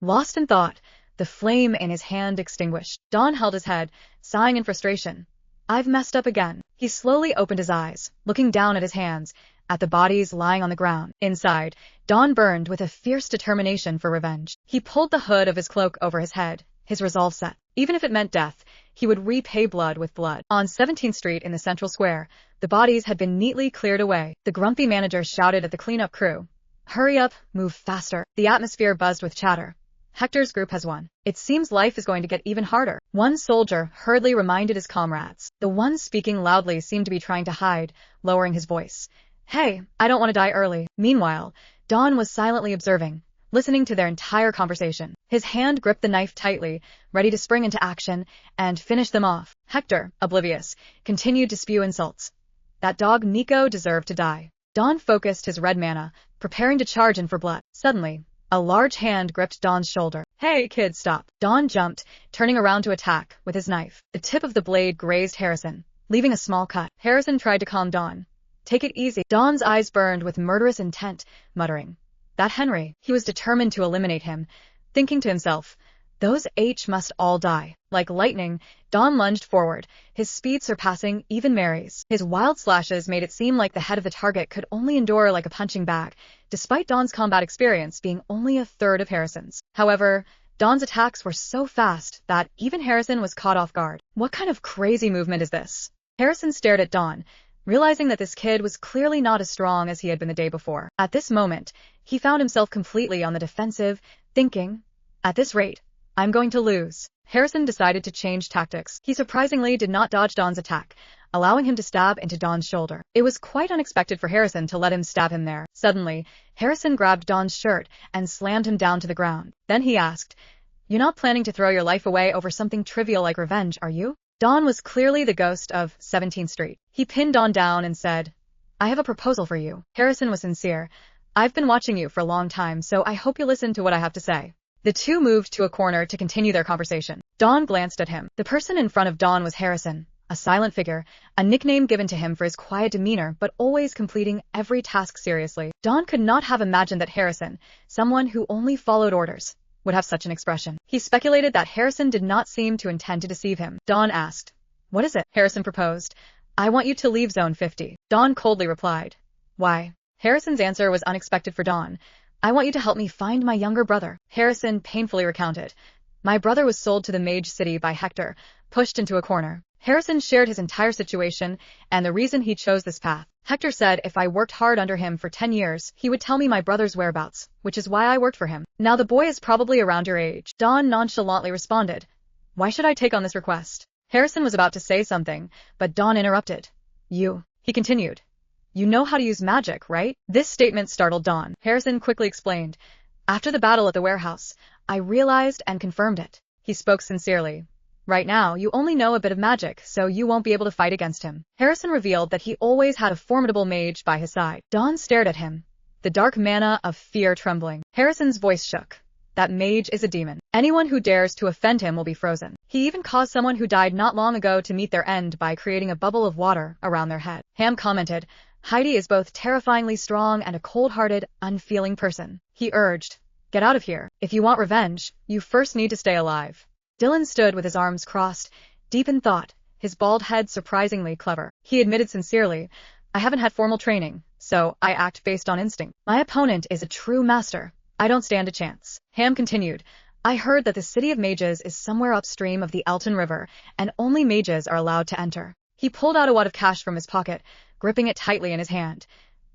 Lost in thought, the flame in his hand extinguished. Don held his head, sighing in frustration. I've messed up again. He slowly opened his eyes, looking down at his hands, at the bodies lying on the ground. Inside, Don burned with a fierce determination for revenge. He pulled the hood of his cloak over his head, his resolve set. Even if it meant death, he would repay blood with blood. On 17th Street in the central square, the bodies had been neatly cleared away. The grumpy manager shouted at the cleanup crew. Hurry up, move faster. The atmosphere buzzed with chatter. Hector's group has won. It seems life is going to get even harder. One soldier hurriedly reminded his comrades. The one speaking loudly seemed to be trying to hide, lowering his voice. Hey, I don't want to die early. Meanwhile, Don was silently observing, listening to their entire conversation. His hand gripped the knife tightly, ready to spring into action and finish them off. Hector, oblivious, continued to spew insults. That dog Nico deserved to die. Don focused his red mana, preparing to charge in for blood. Suddenly, a large hand gripped Don's shoulder. Hey, kid, stop. Don jumped, turning around to attack with his knife. The tip of the blade grazed Harrison, leaving a small cut. Harrison tried to calm Don. Take it easy. Don's eyes burned with murderous intent, muttering. That Henry. He was determined to eliminate him, thinking to himself, those must all die. Like lightning, Don lunged forward, his speed surpassing even Mary's. His wild slashes made it seem like the head of the target could only endure like a punching bag, despite Don's combat experience being only a third of Harrison's. However, Don's attacks were so fast that even Harrison was caught off guard. What kind of crazy movement is this? Harrison stared at Don, realizing that this kid was clearly not as strong as he had been the day before. At this moment, he found himself completely on the defensive, thinking, at this rate, I'm going to lose. Harrison decided to change tactics. He surprisingly did not dodge Don's attack, allowing him to stab into Don's shoulder. It was quite unexpected for Harrison to let him stab him there. Suddenly, Harrison grabbed Don's shirt and slammed him down to the ground. Then he asked, You're not planning to throw your life away over something trivial like revenge, are you? Don was clearly the ghost of 17th Street. He pinned Don down and said, I have a proposal for you. Harrison was sincere. I've been watching you for a long time, so I hope you listen to what I have to say. The two moved to a corner to continue their conversation. Don glanced at him. The person in front of Don was Harrison, a silent figure, a nickname given to him for his quiet demeanor but always completing every task seriously. Don could not have imagined that Harrison, someone who only followed orders, would have such an expression. He speculated that Harrison did not seem to intend to deceive him. Don asked, What is it? Harrison proposed, I want you to leave Zone 50. Don coldly replied, Why? Harrison's answer was unexpected for Don. I want you to help me find my younger brother. Harrison painfully recounted. My brother was sold to the Mage City by Hector, pushed into a corner. Harrison shared his entire situation and the reason he chose this path. Hector said if I worked hard under him for 10 years, he would tell me my brother's whereabouts, which is why I worked for him. Now the boy is probably around your age. Don nonchalantly responded. Why should I take on this request? Harrison was about to say something, but Don interrupted. He continued. You know how to use magic, right? This statement startled Don. Harrison quickly explained. After the battle at the warehouse, I realized and confirmed it. He spoke sincerely. Right now, you only know a bit of magic, so you won't be able to fight against him. Harrison revealed that he always had a formidable mage by his side. Don stared at him, the dark mana of fear trembling. Harrison's voice shook. That mage is a demon. Anyone who dares to offend him will be frozen. He even caused someone who died not long ago to meet their end by creating a bubble of water around their head. Ham commented, Heidi is both terrifyingly strong and a cold-hearted, unfeeling person. He urged, Get out of here. If you want revenge, you first need to stay alive. Dylan stood with his arms crossed, deep in thought, his bald head surprisingly clever. He admitted sincerely, I haven't had formal training, so I act based on instinct. My opponent is a true master. I don't stand a chance. Ham continued, I heard that the city of mages is somewhere upstream of the Elton River, and only mages are allowed to enter. He pulled out a wad of cash from his pocket, gripping it tightly in his hand.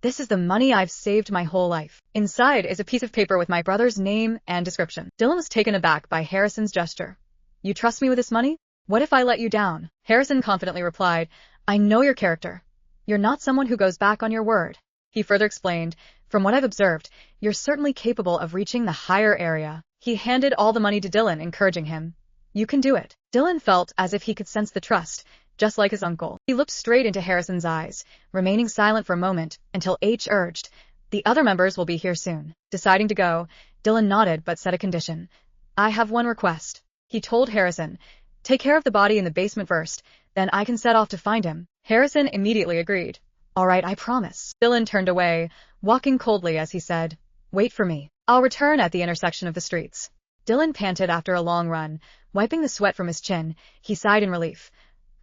This is the money I've saved my whole life. Inside is a piece of paper with my brother's name and description. Dylan was taken aback by Harrison's gesture. You trust me with this money? What if I let you down? Harrison confidently replied, I know your character. You're not someone who goes back on your word. He further explained, from what I've observed, you're certainly capable of reaching the higher area. He handed all the money to Dylan, encouraging him. You can do it. Dylan felt as if he could sense the trust, just like his uncle. He looked straight into Harrison's eyes, remaining silent for a moment, until H urged, The other members will be here soon. Deciding to go, Dylan nodded but set a condition. I have one request. He told Harrison, Take care of the body in the basement first, then I can set off to find him. Harrison immediately agreed. All right, I promise. Dylan turned away, walking coldly as he said, Wait for me. I'll return at the intersection of the streets. Dylan panted after a long run. Wiping the sweat from his chin, he sighed in relief.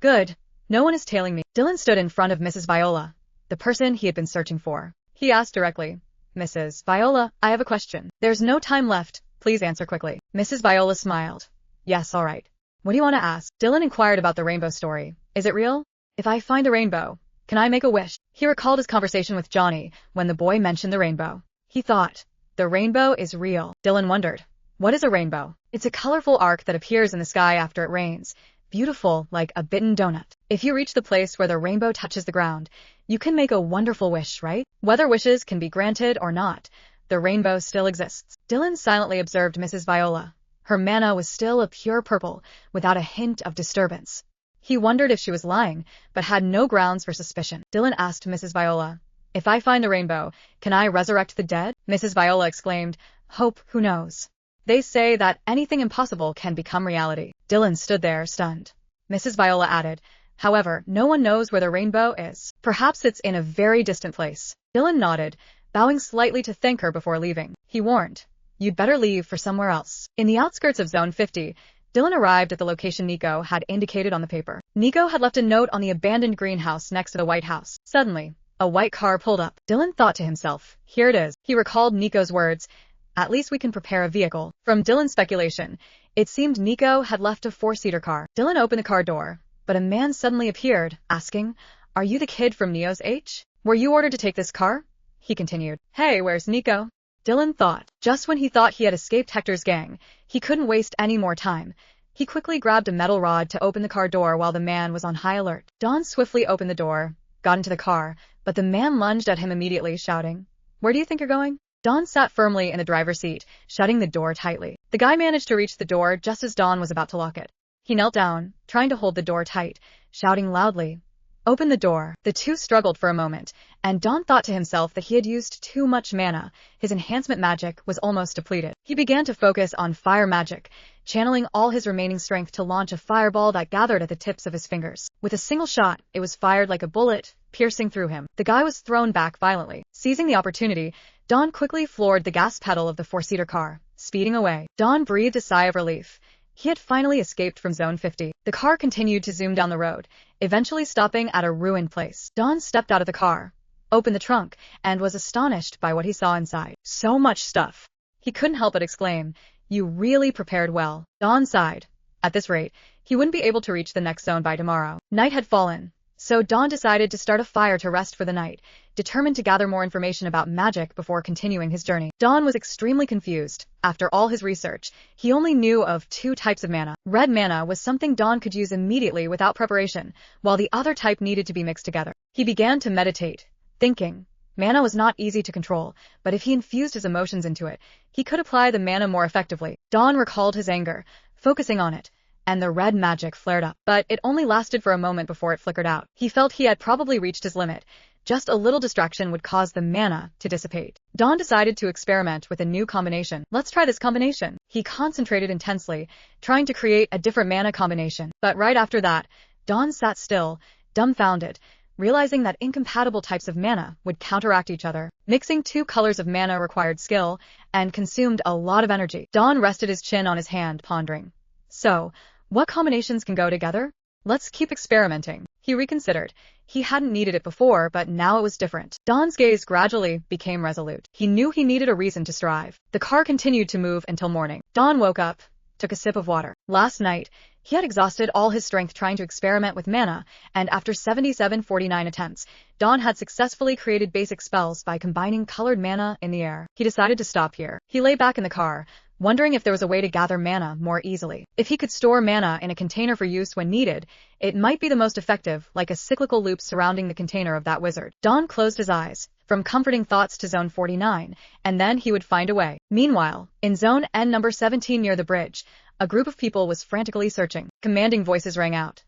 Good. No one is tailing me. Dylan stood in front of Mrs. Viola, the person he had been searching for. He asked directly, Mrs. Viola, I have a question. There's no time left. Please answer quickly. Mrs. Viola smiled. Yes, all right. What do you want to ask? Dylan inquired about the rainbow story. Is it real? If I find a rainbow, can I make a wish? He recalled his conversation with Johnny when the boy mentioned the rainbow. He thought, the rainbow is real. Dylan wondered, what is a rainbow? It's a colorful arc that appears in the sky after it rains, beautiful like a bitten donut. If you reach the place where the rainbow touches the ground, you can make a wonderful wish, right? Whether wishes can be granted or not, the rainbow still exists. Dylan silently observed Mrs. Viola. Her manna was still a pure purple, without a hint of disturbance. He wondered if she was lying, but had no grounds for suspicion. Dylan asked Mrs. Viola, if I find the rainbow, can I resurrect the dead? Mrs. Viola exclaimed, hope, who knows? They say that anything impossible can become reality. Dylan stood there, stunned. Mrs. Viola added, however, no one knows where the rainbow is. Perhaps it's in a very distant place. Dylan nodded, bowing slightly to thank her before leaving. He warned, you'd better leave for somewhere else. In the outskirts of Zone 50, Dylan arrived at the location Nico had indicated on the paper. Nico had left a note on the abandoned greenhouse next to the White House. Suddenly, a white car pulled up. Dylan thought to himself, here it is. He recalled Nico's words, at least we can prepare a vehicle. From Dylan's speculation, it seemed Nico had left a four-seater car. Dylan opened the car door, but a man suddenly appeared, asking, are you the kid from Neo's H? Were you ordered to take this car? He continued, hey, where's Nico? Dylan thought, just when he thought he had escaped Hector's gang, he couldn't waste any more time. He quickly grabbed a metal rod to open the car door while the man was on high alert. Don swiftly opened the door, got into the car, but the man lunged at him immediately, shouting, where do you think you're going? Don sat firmly in the driver's seat, shutting the door tightly. The guy managed to reach the door just as Don was about to lock it. He knelt down, trying to hold the door tight, shouting loudly, open the door. The two struggled for a moment, and Don thought to himself that he had used too much mana. His enhancement magic was almost depleted. He began to focus on fire magic, channeling all his remaining strength to launch a fireball that gathered at the tips of his fingers. With a single shot, it was fired like a bullet, piercing through him. The guy was thrown back violently. Seizing the opportunity, Don quickly floored the gas pedal of the four-seater car, speeding away. Don breathed a sigh of relief. He had finally escaped from Zone 50. The car continued to zoom down the road, eventually stopping at a ruined place. Don stepped out of the car, opened the trunk, and was astonished by what he saw inside. So much stuff. He couldn't help but exclaim, you really prepared well. Don sighed. At this rate, he wouldn't be able to reach the next zone by tomorrow. Night had fallen, so Don decided to start a fire to rest for the night, determined to gather more information about magic before continuing his journey. Don was extremely confused. After all his research, he only knew of two types of mana. Red mana was something Don could use immediately without preparation, while the other type needed to be mixed together. He began to meditate, thinking. Mana was not easy to control, but if he infused his emotions into it, he could apply the mana more effectively. Don recalled his anger, focusing on it, and the red magic flared up. But it only lasted for a moment before it flickered out. He felt he had probably reached his limit. Just a little distraction would cause the mana to dissipate. Don decided to experiment with a new combination. Let's try this combination. He concentrated intensely, trying to create a different mana combination. But right after that, Don sat still, dumbfounded, realizing that incompatible types of mana would counteract each other. Mixing two colors of mana required skill and consumed a lot of energy. Don rested his chin on his hand, pondering. So, what combinations can go together? Let's keep experimenting. He reconsidered. He hadn't needed it before, but now it was different. Don's gaze gradually became resolute. He knew he needed a reason to strive. The car continued to move until morning. Don woke up, took a sip of water. Last night, he had exhausted all his strength trying to experiment with mana, and after 49 attempts, Don had successfully created basic spells by combining colored mana in the air. He decided to stop here. He lay back in the car, wondering if there was a way to gather mana more easily. If he could store mana in a container for use when needed, it might be the most effective, like a cyclical loop surrounding the container of that wizard. Don closed his eyes, from comforting thoughts to Zone 49, and then he would find a way. Meanwhile, in Zone N number 17 near the bridge, a group of people was frantically searching. Commanding voices rang out.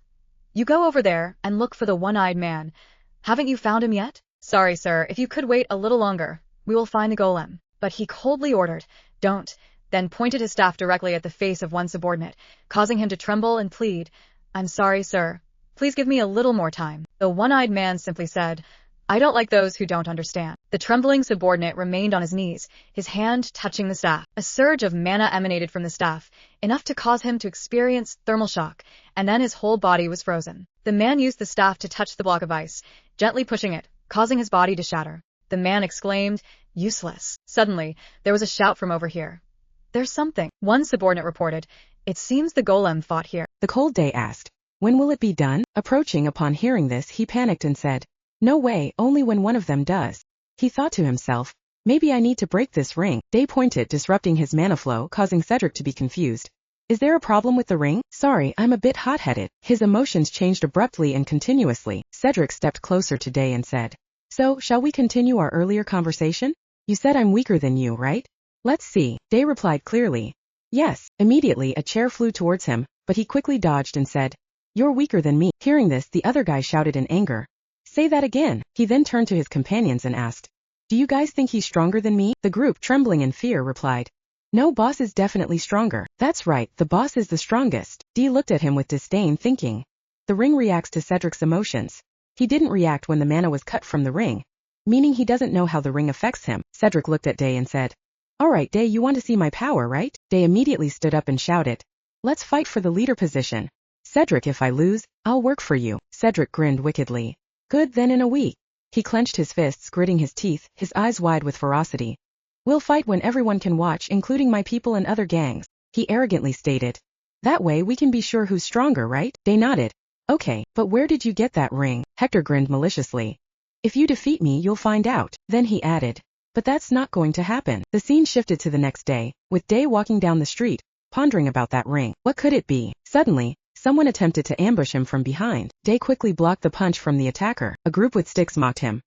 You go over there and look for the one-eyed man. Haven't you found him yet? Sorry, sir, if you could wait a little longer, we will find the golem. But he coldly ordered, don't, then pointed his staff directly at the face of one subordinate, causing him to tremble and plead, I'm sorry, sir. Please give me a little more time. The one-eyed man simply said, I don't like those who don't understand. The trembling subordinate remained on his knees, his hand touching the staff. A surge of mana emanated from the staff, enough to cause him to experience thermal shock, and then his whole body was frozen. The man used the staff to touch the block of ice, gently pushing it, causing his body to shatter. The man exclaimed, "Useless." Suddenly, there was a shout from over here. "There's something," one subordinate reported. "It seems the golem fought here." The cold day asked, "When will it be done?" Approaching upon hearing this, he panicked and said, "No way, only when one of them does." He thought to himself, "Maybe I need to break this ring." Day pointed, disrupting his mana flow, causing Cedric to be confused. "Is there a problem with the ring?" "Sorry, I'm a bit hot-headed." His emotions changed abruptly and continuously. Cedric stepped closer to Day and said, "So, shall we continue our earlier conversation? You said I'm weaker than you, right?" "Let's see." Day replied clearly, "Yes." Immediately a chair flew towards him, but he quickly dodged and said, "You're weaker than me." Hearing this, the other guy shouted in anger, "Say that again." He then turned to his companions and asked, "Do you guys think he's stronger than me?" The group, trembling in fear, replied, "No, boss is definitely stronger." "That's right, the boss is the strongest." Dee looked at him with disdain, thinking, the ring reacts to Cedric's emotions. He didn't react when the mana was cut from the ring, meaning he doesn't know how the ring affects him. Cedric looked at Day and said, "Alright Day, you want to see my power, right?" Day immediately stood up and shouted, "Let's fight for the leader position. Cedric, if I lose, I'll work for you." Cedric grinned wickedly. "Good, then in a week." He clenched his fists, gritting his teeth, his eyes wide with ferocity. "We'll fight when everyone can watch, including my people and other gangs," he arrogantly stated. "That way we can be sure who's stronger, right?" Day nodded. "Okay, but where did you get that ring?" Hector grinned maliciously. "If you defeat me, you'll find out." Then he added, "But that's not going to happen." The scene shifted to the next day, with Day walking down the street, pondering about that ring. What could it be? Suddenly, someone attempted to ambush him from behind. Day quickly blocked the punch from the attacker. A group with sticks mocked him.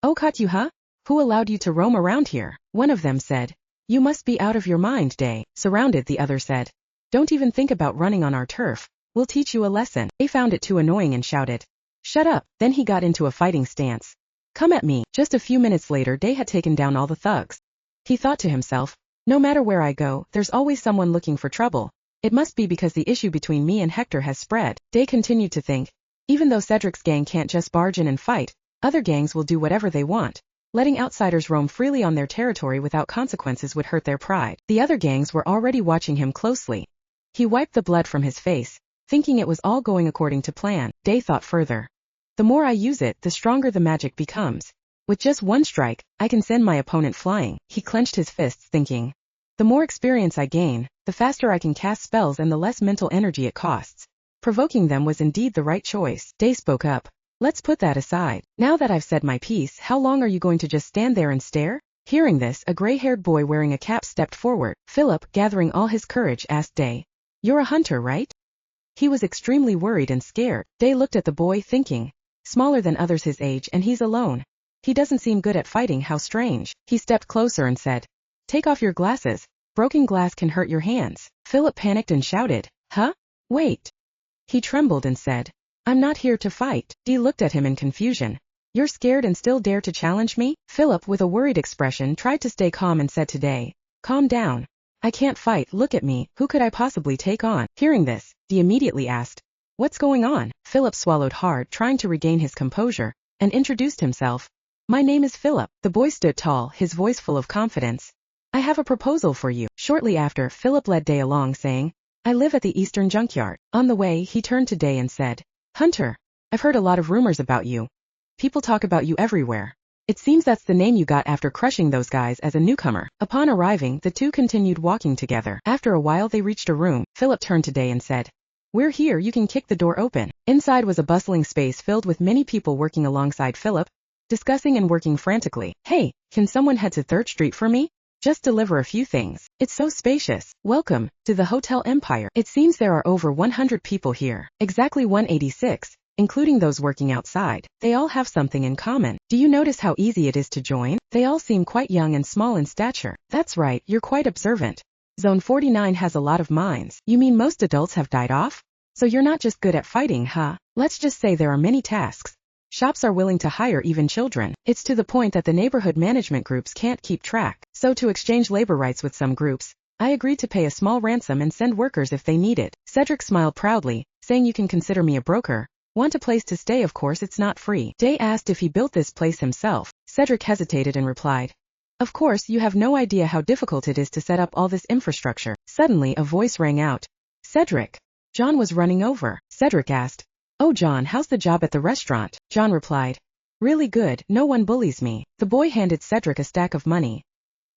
"Oh, caught you, huh? Who allowed you to roam around here?" One of them said. "You must be out of your mind, Day." Surrounded, the other said, "Don't even think about running on our turf. We'll teach you a lesson." Day found it too annoying and shouted, "Shut up." Then he got into a fighting stance. "Come at me." Just a few minutes later, Day had taken down all the thugs. He thought to himself, no matter where I go, there's always someone looking for trouble. It must be because the issue between me and Hector has spread. Day continued to think, even though Cedric's gang can't just barge in and fight, other gangs will do whatever they want. Letting outsiders roam freely on their territory without consequences would hurt their pride. The other gangs were already watching him closely. He wiped the blood from his face, thinking it was all going according to plan. Day thought further. The more I use it, the stronger the magic becomes. With just one strike, I can send my opponent flying. He clenched his fists, thinking, the more experience I gain, the faster I can cast spells and the less mental energy it costs. Provoking them was indeed the right choice. Day spoke up. "Let's put that aside. Now that I've said my piece, how long are you going to just stand there and stare?" Hearing this, a gray-haired boy wearing a cap stepped forward. Philip, gathering all his courage, asked Day, "You're a hunter, right?" He was extremely worried and scared. Day looked at the boy, thinking, smaller than others his age, and he's alone. He doesn't seem good at fighting, how strange. He stepped closer and said, "Take off your glasses. Broken glass can hurt your hands." Philip panicked and shouted, "Huh? Wait." He trembled and said, "I'm not here to fight." Dee looked at him in confusion. "You're scared and still dare to challenge me?" Philip, with a worried expression, tried to stay calm and said to Day, "Calm down. I can't fight, look at me, who could I possibly take on?" Hearing this, Dee immediately asked, "What's going on?" Philip swallowed hard, trying to regain his composure, and introduced himself. "My name is Philip." The boy stood tall, his voice full of confidence. "I have a proposal for you." Shortly after, Philip led Day along, saying, "I live at the Eastern Junkyard." On the way, he turned to Day and said, "Hunter, I've heard a lot of rumors about you. People talk about you everywhere. It seems that's the name you got after crushing those guys as a newcomer." Upon arriving, the two continued walking together. After a while they reached a room. Philip turned to Day and said, "We're here, you can kick the door open." Inside was a bustling space filled with many people working alongside Philip, discussing and working frantically. "Hey, can someone head to 3rd Street for me? Just deliver a few things. It's so spacious. Welcome to the Hotel Empire. It seems there are over 100 people here. Exactly 186, including those working outside. They all have something in common. Do you notice how easy it is to join? They all seem quite young and small in stature." "That's right, you're quite observant. Zone 49 has a lot of mines." "You mean most adults have died off? So you're not just good at fighting, huh?" "Let's just say there are many tasks. Shops are willing to hire even children. It's to the point that the neighborhood management groups can't keep track. So to exchange labor rights with some groups, I agreed to pay a small ransom and send workers if they need it." Cedric smiled proudly, saying, "You can consider me a broker. Want a place to stay? Of course it's not free. Day asked if he built this place himself. Cedric hesitated and replied, of course, you have no idea how difficult it is to set up all this infrastructure. Suddenly a voice rang out. Cedric. John was running over. Cedric asked, oh John, how's the job at the restaurant? John replied, really good, no one bullies me. The boy handed Cedric a stack of money.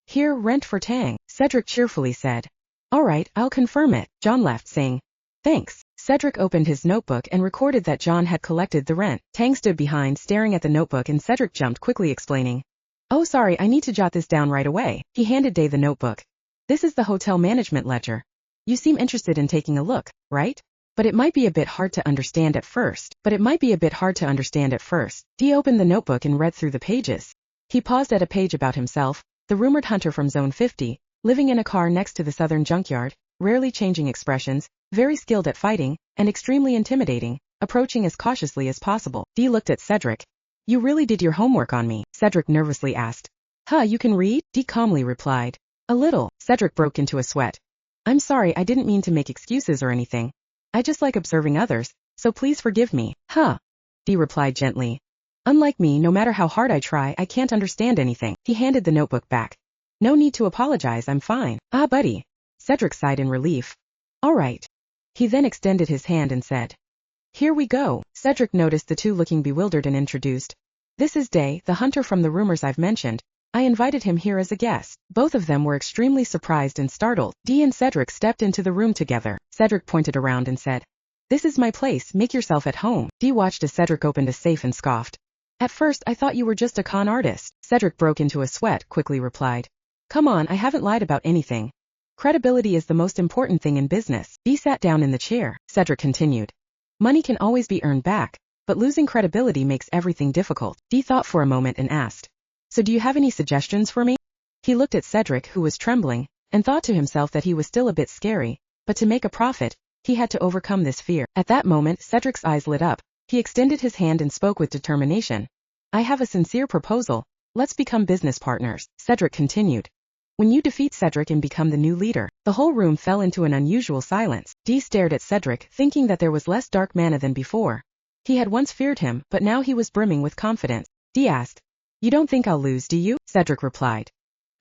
Here, rent for Tang, Cedric cheerfully said. All right, I'll confirm it. John left saying, thanks. Cedric opened his notebook and recorded that John had collected the rent. Tang stood behind staring at the notebook and Cedric jumped quickly explaining, oh sorry, I need to jot this down right away. He handed Day the notebook. This is the hotel management ledger. You seem interested in taking a look, right? But it might be a bit hard to understand at first. Dee opened the notebook and read through the pages. He paused at a page about himself, the rumored hunter from Zone 50, living in a car next to the southern junkyard, rarely changing expressions, very skilled at fighting, and extremely intimidating, approaching as cautiously as possible. Dee looked at Cedric. You really did your homework on me? Cedric nervously asked. Huh, you can read? Dee calmly replied. A little. Cedric broke into a sweat. I'm sorry, I didn't mean to make excuses or anything. I just like observing others, so please forgive me. Huh. Dee replied gently. Unlike me, no matter how hard I try, I can't understand anything. He handed the notebook back. No need to apologize, I'm fine. Ah, buddy. Cedric sighed in relief. All right. He then extended his hand and said, here we go. Cedric noticed the two looking bewildered and introduced. This is Day, the hunter from the rumors I've mentioned. I invited him here as a guest. Both of them were extremely surprised and startled. Dee and Cedric stepped into the room together. Cedric pointed around and said, this is my place, make yourself at home. Dee watched as Cedric opened a safe and scoffed. At first I thought you were just a con artist. Cedric broke into a sweat, quickly replied. Come on, I haven't lied about anything. Credibility is the most important thing in business. Dee sat down in the chair. Cedric continued. Money can always be earned back, but losing credibility makes everything difficult. Dee thought for a moment and asked, so do you have any suggestions for me? He looked at Cedric, who was trembling, and thought to himself that he was still a bit scary, but to make a profit, he had to overcome this fear. At that moment, Cedric's eyes lit up. He extended his hand and spoke with determination. I have a sincere proposal. Let's become business partners. Cedric continued. When you defeat Cedric and become the new leader, the whole room fell into an unusual silence. Dee stared at Cedric, thinking that there was less dark mana than before. He had once feared him, but now he was brimming with confidence. Dee asked, you don't think I'll lose, do you? Cedric replied.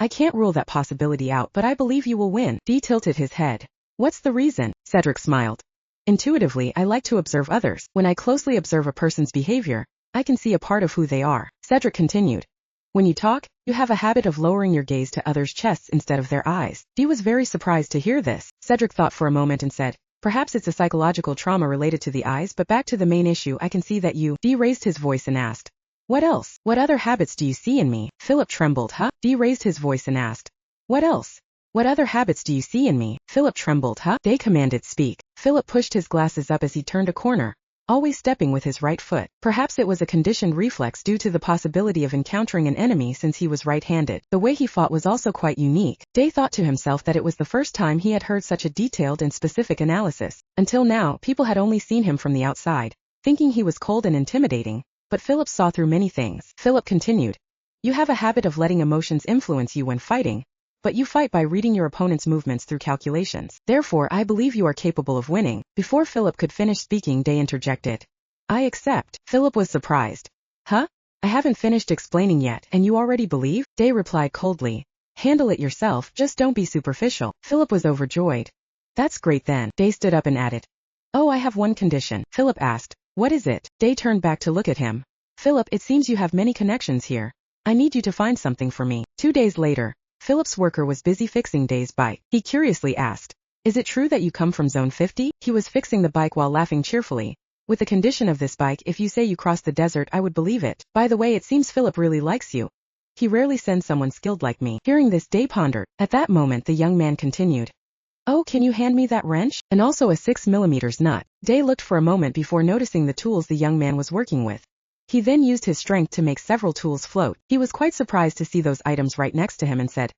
I can't rule that possibility out, but I believe you will win. Dee tilted his head. What's the reason? Cedric smiled. Intuitively, I like to observe others. When I closely observe a person's behavior, I can see a part of who they are. Cedric continued. When you talk, you have a habit of lowering your gaze to others' chests instead of their eyes. Dee was very surprised to hear this. Cedric thought for a moment and said, perhaps it's a psychological trauma related to the eyes, but back to the main issue, I can see that you. Dee raised his voice and asked, what else? What other habits do you see in me? Philip trembled. Huh? Dee raised his voice and asked, what else? What other habits do you see in me? Philip trembled. Huh? Day commanded speak. Philip pushed his glasses up as he turned a corner, always stepping with his right foot. Perhaps it was a conditioned reflex due to the possibility of encountering an enemy since he was right-handed. The way he fought was also quite unique. Day thought to himself that it was the first time he had heard such a detailed and specific analysis. Until now, people had only seen him from the outside, thinking he was cold and intimidating, but Philip saw through many things. Philip continued. You have a habit of letting emotions influence you when fighting, but you fight by reading your opponent's movements through calculations. Therefore, I believe you are capable of winning. Before Philip could finish speaking, Day interjected. I accept. Philip was surprised. Huh? I haven't finished explaining yet, and you already believe? Day replied coldly. Handle it yourself, just don't be superficial. Philip was overjoyed. That's great then. Day stood up and added. Oh, I have one condition. Philip asked. What is it? Day turned back to look at him. Philip, it seems you have many connections here. I need you to find something for me. 2 days later, Philip's worker was busy fixing Day's bike. He curiously asked, is it true that you come from Zone 50? He was fixing the bike while laughing cheerfully. With the condition of this bike, if you say you crossed the desert, I would believe it. By the way, it seems Philip really likes you. He rarely sends someone skilled like me. Hearing this, Day pondered. At that moment, the young man continued. Oh, can you hand me that wrench? And also a 6mm nut. Day looked for a moment before noticing the tools the young man was working with. He then used his strength to make several tools float. He was quite surprised to see those items right next to him and said,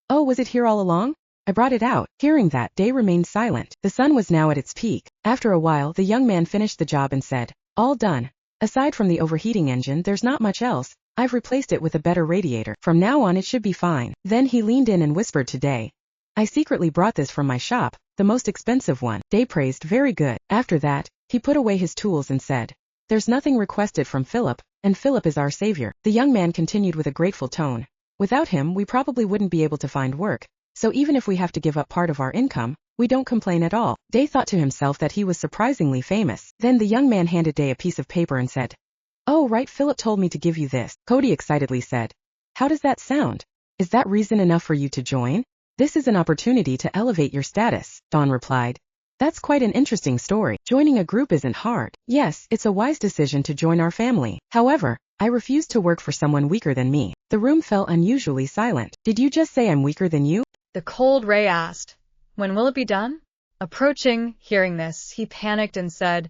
oh, was it here all along? I brought it out. Hearing that, Day remained silent. The sun was now at its peak. After a while, the young man finished the job and said, all done. Aside from the overheating engine, there's not much else. I've replaced it with a better radiator. From now on it should be fine. Then he leaned in and whispered to Day. I secretly brought this from my shop, the most expensive one. Day praised very good. After that, he put away his tools and said, There's nothing requested from Philip, and Philip is our savior. The young man continued with a grateful tone. Without him, we probably wouldn't be able to find work. So even if we have to give up part of our income, we don't complain at all. Day thought to himself that he was surprisingly famous. Then the young man handed Day a piece of paper and said, "Oh right, Philip told me to give you this." Cody excitedly said, "How does that sound? Is that reason enough for you to join?" "This is an opportunity to elevate your status," Dawn replied. "That's quite an interesting story. Joining a group isn't hard. Yes, it's a wise decision to join our family. However, I refuse to work for someone weaker than me." The room fell unusually silent. "Did you just say I'm weaker than you?" The cold Ray asked. "When will it be done?" Approaching, hearing this, he panicked and said,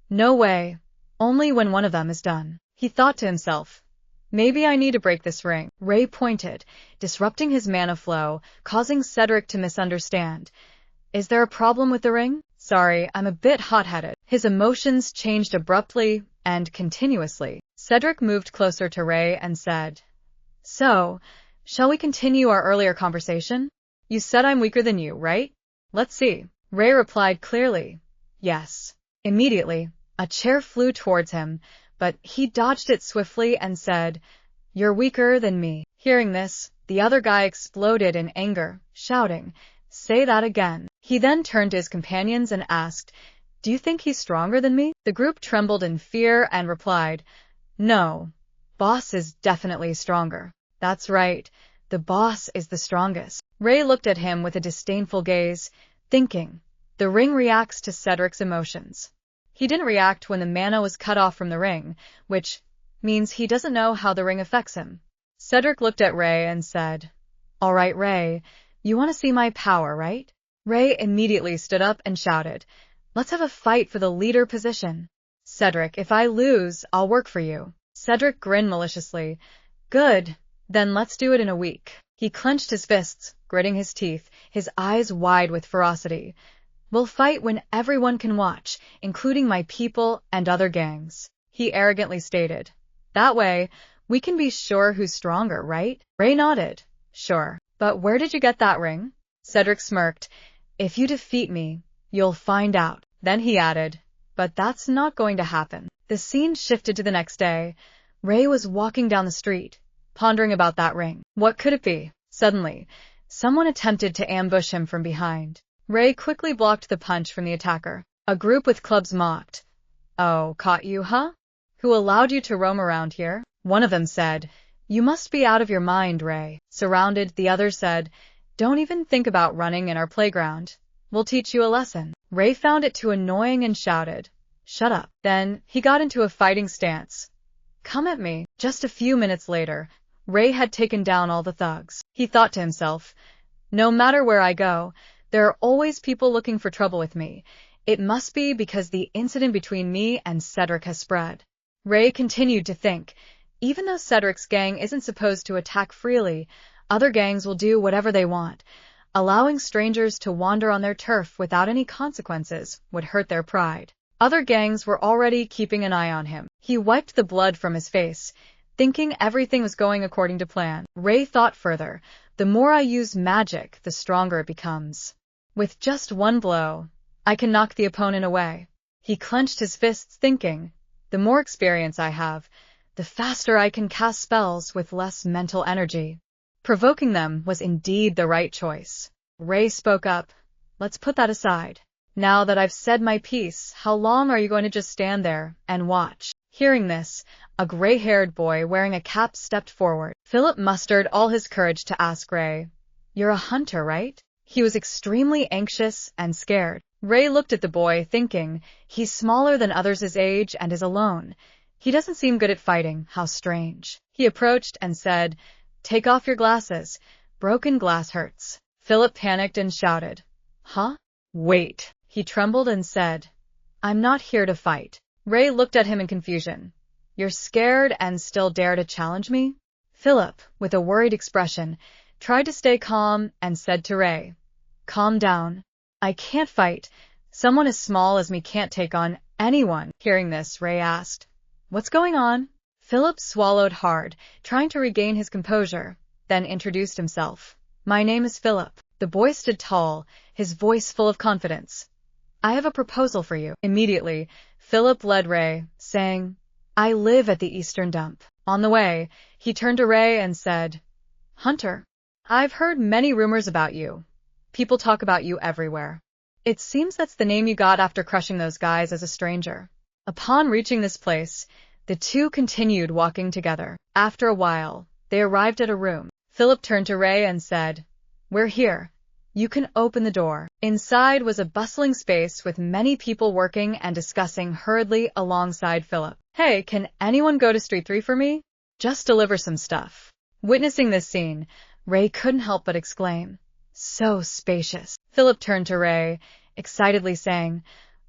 "No way. Only when one of them is done." He thought to himself, "Maybe I need to break this ring." Ray pointed, disrupting his mana flow, causing Cedric to misunderstand. "Is there a problem with the ring?" "Sorry, I'm a bit hot-headed." His emotions changed abruptly and continuously. Cedric moved closer to Ray and said, "So, shall we continue our earlier conversation? You said I'm weaker than you, right? Let's see." Ray replied clearly, "Yes." Immediately, a chair flew towards him, but he dodged it swiftly and said, "You're weaker than me." Hearing this, the other guy exploded in anger, shouting, "Say that again." He then turned to his companions and asked, "Do you think he's stronger than me?" The group trembled in fear and replied, "No, boss is definitely stronger." "That's right, the boss is the strongest." Ray looked at him with a disdainful gaze, thinking, the ring reacts to Cedric's emotions. He didn't react when the mana was cut off from the ring, which means he doesn't know how the ring affects him. Cedric looked at Ray and said, "All right, Ray, you want to see my power, right?" Ray immediately stood up and shouted, "Let's have a fight for the leader position." "Cedric, if I lose, I'll work for you." Cedric grinned maliciously. "Good, then let's do it in a week." He clenched his fists, gritting his teeth, his eyes wide with ferocity. "We'll fight when everyone can watch, including my people and other gangs," he arrogantly stated. "That way, we can be sure who's stronger, right?" Ray nodded. "Sure. But where did you get that ring?" Cedric smirked. "If you defeat me, you'll find out." Then he added, "But that's not going to happen." The scene shifted to the next day. Ray was walking down the street, pondering about that ring. What could it be? Suddenly, someone attempted to ambush him from behind. Ray quickly blocked the punch from the attacker. A group with clubs mocked. "Oh, caught you, huh? Who allowed you to roam around here?" One of them said, "You must be out of your mind, Ray." Surrounded, the other said, "Don't even think about running in our playground. We'll teach you a lesson." Ray found it too annoying and shouted, "Shut up." Then he got into a fighting stance. "Come at me." Just a few minutes later, Ray had taken down all the thugs. He thought to himself, "No matter where I go, there are always people looking for trouble with me. It must be because the incident between me and Cedric has spread." Ray continued to think, even though Cedric's gang isn't supposed to attack freely, other gangs will do whatever they want. Allowing strangers to wander on their turf without any consequences would hurt their pride. Other gangs were already keeping an eye on him. He wiped the blood from his face, thinking everything was going according to plan. Ray thought further, the more I use magic, the stronger it becomes. With just one blow, I can knock the opponent away. He clenched his fists, thinking, the more experience I have, the faster I can cast spells with less mental energy. Provoking them was indeed the right choice. Ray spoke up, "Let's put that aside. Now that I've said my piece, how long are you going to just stand there and watch?" Hearing this, a gray-haired boy wearing a cap stepped forward. Philip mustered all his courage to ask Ray, "You're a hunter, right?" He was extremely anxious and scared. Ray looked at the boy, thinking, he's smaller than others his age and is alone. He doesn't seem good at fighting, how strange. He approached and said, "Take off your glasses. Broken glass hurts." Philip panicked and shouted, "Huh? Wait." He trembled and said, "I'm not here to fight." Ray looked at him in confusion. "You're scared and still dare to challenge me?" Philip, with a worried expression, tried to stay calm and said to Ray, "Calm down. I can't fight. Someone as small as me can't take on anyone." Hearing this, Ray asked, "What's going on?" Philip swallowed hard, trying to regain his composure, then introduced himself. "My name is Philip." The boy stood tall, his voice full of confidence. I have a proposal for you. Immediately, Philip led Ray, saying, I live at the Eastern Dump. On the way, he turned to Ray and said, Hunter, I've heard many rumors about you. People talk about you everywhere. It seems that's the name you got after crushing those guys as a stranger. Upon reaching this place, the two continued walking together. After a while, they arrived at a room. Philip turned to Ray and said, We're here. You can open the door. Inside was a bustling space with many people working and discussing hurriedly alongside Philip. Hey, can anyone go to Street 3 for me? Just deliver some stuff. Witnessing this scene, Ray couldn't help but exclaim, So spacious. Philip turned to Ray, excitedly saying,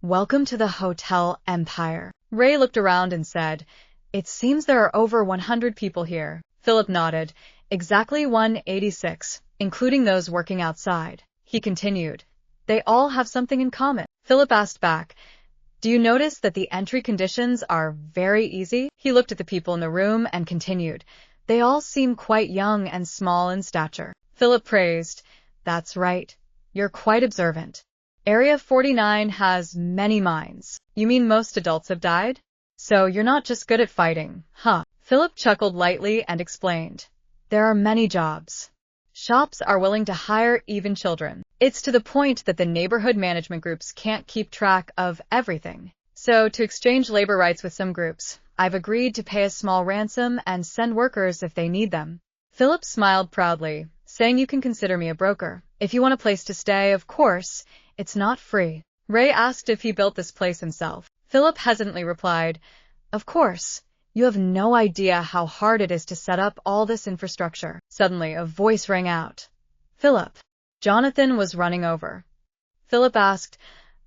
Welcome to the Hotel Empire. Ray looked around and said, It seems there are over 100 people here. Philip nodded, exactly 186, including those working outside. He continued, They all have something in common. Philip asked back, Do you notice that the entry conditions are very easy? He looked at the people in the room and continued, They all seem quite young and small in stature. Philip praised, That's right. You're quite observant. Area 49 has many mines. You mean most adults have died? So you're not just good at fighting, huh? Philip chuckled lightly and explained, There are many jobs. Shops are willing to hire even children. It's to the point that the neighborhood management groups can't keep track of everything. So to exchange labor rights with some groups, I've agreed to pay a small ransom and send workers if they need them. Philip smiled proudly, saying you can consider me a broker. If you want a place to stay, of course, it's not free. Ray asked if he built this place himself. Philip hesitantly replied, Of course. You have no idea how hard it is to set up all this infrastructure. Suddenly, a voice rang out. Philip. Jonathan was running over. Philip asked,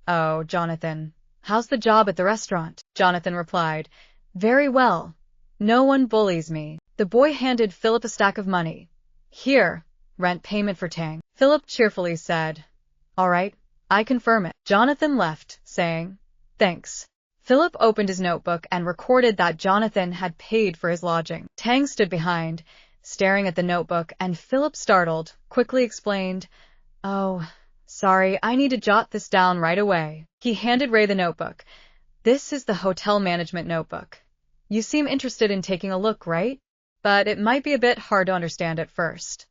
Oh, Jonathan, how's the job at the restaurant? Jonathan replied, Very well. No one bullies me. The boy handed Philip a stack of money. Here, rent payment for Tang. Philip cheerfully said, All right, I confirm it. Jonathan left, saying, Thanks. Philip opened his notebook and recorded that Jonathan had paid for his lodging. Tang stood behind, staring at the notebook, and Philip, startled, quickly explained, Oh, sorry, I need to jot this down right away. He handed Ray the notebook. This is the hotel management notebook. You seem interested in taking a look, right? But it might be a bit hard to understand at first.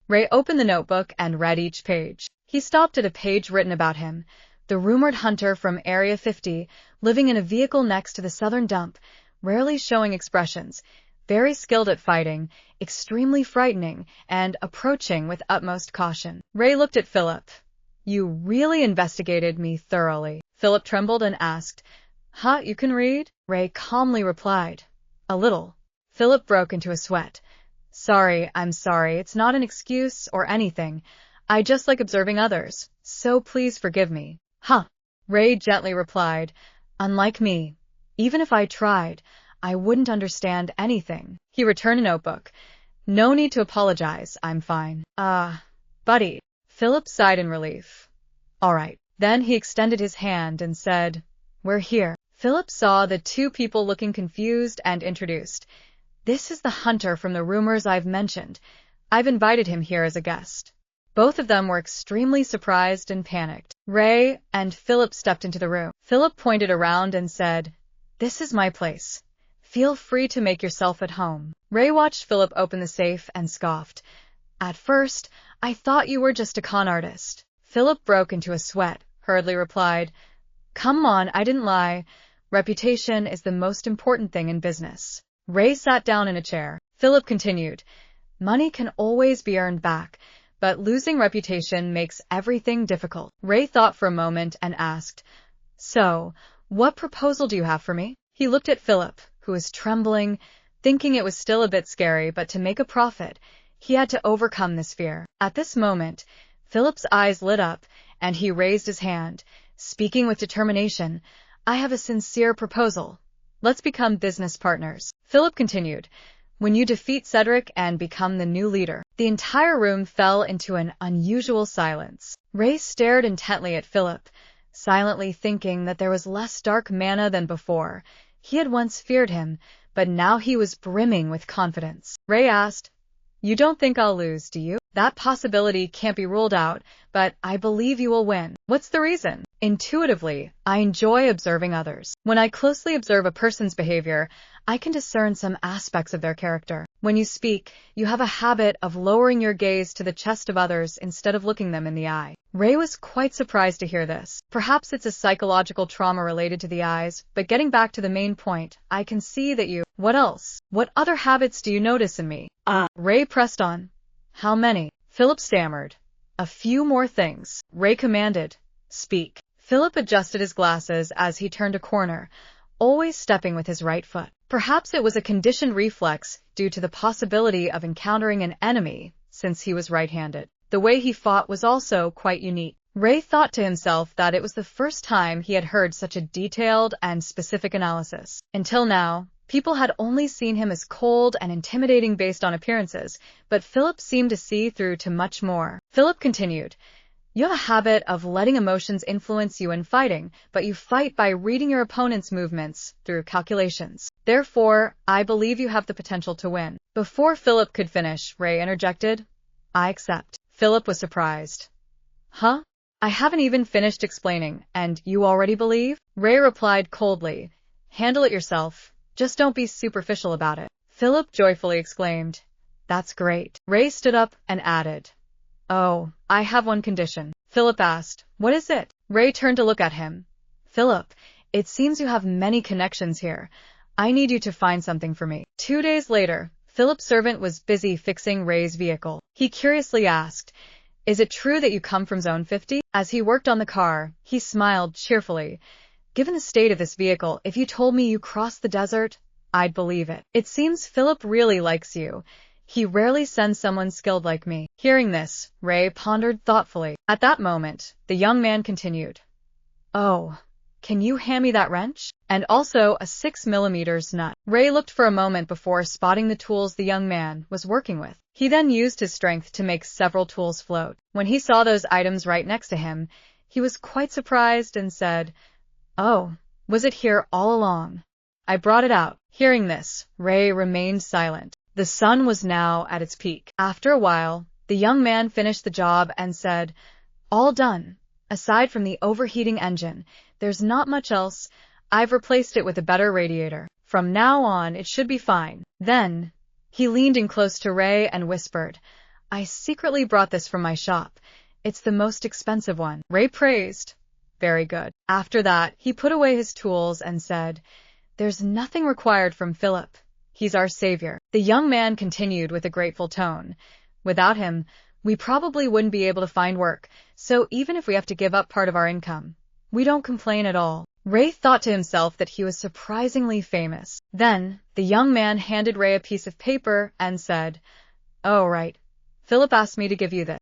Ray opened the notebook and read each page. He stopped at a page written about him. The rumored hunter from Area 50, living in a vehicle next to the southern dump, rarely showing expressions, very skilled at fighting, extremely frightening, and approaching with utmost caution. Ray looked at Philip. You really investigated me thoroughly. Philip trembled and asked, Huh, you can read? Ray calmly replied, A little. Philip broke into a sweat. I'm sorry, it's not an excuse or anything. I just like observing others, so please forgive me. Huh. Ray gently replied, Unlike me, even if I tried, I wouldn't understand anything. He returned a notebook. No need to apologize, I'm fine. Buddy. Philip sighed in relief. All right. Then he extended his hand and said, We're here. Philip saw the two people looking confused and introduced. This is the hunter from the rumors I've mentioned. I've invited him here as a guest. Both of them were extremely surprised and panicked. Ray and Philip stepped into the room. Philip pointed around and said, This is my place. Feel free to make yourself at home. Ray watched Philip open the safe and scoffed. At first, I thought you were just a con artist. Philip broke into a sweat, hurriedly replied, Come on, I didn't lie. Reputation is the most important thing in business. Ray sat down in a chair. Philip continued, Money can always be earned back, but losing reputation makes everything difficult. Ray thought for a moment and asked, So, what proposal do you have for me? He looked at Philip, who was trembling, thinking it was still a bit scary, but to make a profit, he had to overcome this fear. At this moment, Philip's eyes lit up, and he raised his hand, speaking with determination, I have a sincere proposal. Let's become business partners. Philip continued, When you defeat Cedric and become the new leader. The entire room fell into an unusual silence. Ray stared intently at Philip, silently thinking that there was less dark mana than before. He had once feared him, but now he was brimming with confidence. Ray asked, You don't think I'll lose, do you? That possibility can't be ruled out, but I believe you will win. What's the reason? Intuitively, I enjoy observing others. When I closely observe a person's behavior, I can discern some aspects of their character. When you speak, you have a habit of lowering your gaze to the chest of others instead of looking them in the eye. Ray was quite surprised to hear this. Perhaps it's a psychological trauma related to the eyes, but getting back to the main point, I can see that you... What else? What other habits do you notice in me? Ray pressed on. How many? Philip stammered. A few more things. Ray commanded. Speak. Philip adjusted his glasses as he turned a corner, always stepping with his right foot. Perhaps it was a conditioned reflex due to the possibility of encountering an enemy, since he was right-handed. The way he fought was also quite unique. Ray thought to himself that it was the first time he had heard such a detailed and specific analysis. Until now, people had only seen him as cold and intimidating based on appearances, but Philip seemed to see through to much more. Philip continued. You have a habit of letting emotions influence you in fighting, but you fight by reading your opponent's movements through calculations. Therefore, I believe you have the potential to win. Before Philip could finish, Ray interjected. I accept. Philip was surprised. Huh? I haven't even finished explaining, and you already believe? Ray replied coldly. Handle it yourself. Just don't be superficial about it. Philip joyfully exclaimed. That's great. Ray stood up and added. Oh, I have one condition. Philip asked. What is it? Ray turned to look at him. Philip, it seems you have many connections here. I need you to find something for me. 2 days later, Philip's servant was busy fixing Ray's vehicle. He curiously asked, Is it true that you come from Zone 50? As he worked on the car, he smiled cheerfully. Given the state of this vehicle, if you told me you crossed the desert, I'd believe it. It seems Philip really likes you. He rarely sends someone skilled like me. Hearing this, Ray pondered thoughtfully. At that moment, the young man continued. Oh, can you hand me that wrench? And also a 6mm nut. Ray looked for a moment before spotting the tools the young man was working with. He then used his strength to make several tools float. When he saw those items right next to him, he was quite surprised and said, Oh, was it here all along? I brought it out. Hearing this, Ray remained silent. The sun was now at its peak. After a while, the young man finished the job and said, All done. Aside from the overheating engine, there's not much else. I've replaced it with a better radiator. From now on, it should be fine. Then, he leaned in close to Ray and whispered, I secretly brought this from my shop. It's the most expensive one. Ray praised. Very good. After that, he put away his tools and said, There's nothing required from Philip. He's our savior. The young man continued with a grateful tone. Without him, we probably wouldn't be able to find work, so even if we have to give up part of our income, we don't complain at all. Ray thought to himself that he was surprisingly famous. Then, the young man handed Ray a piece of paper and said, Oh, right. Philip asked me to give you this.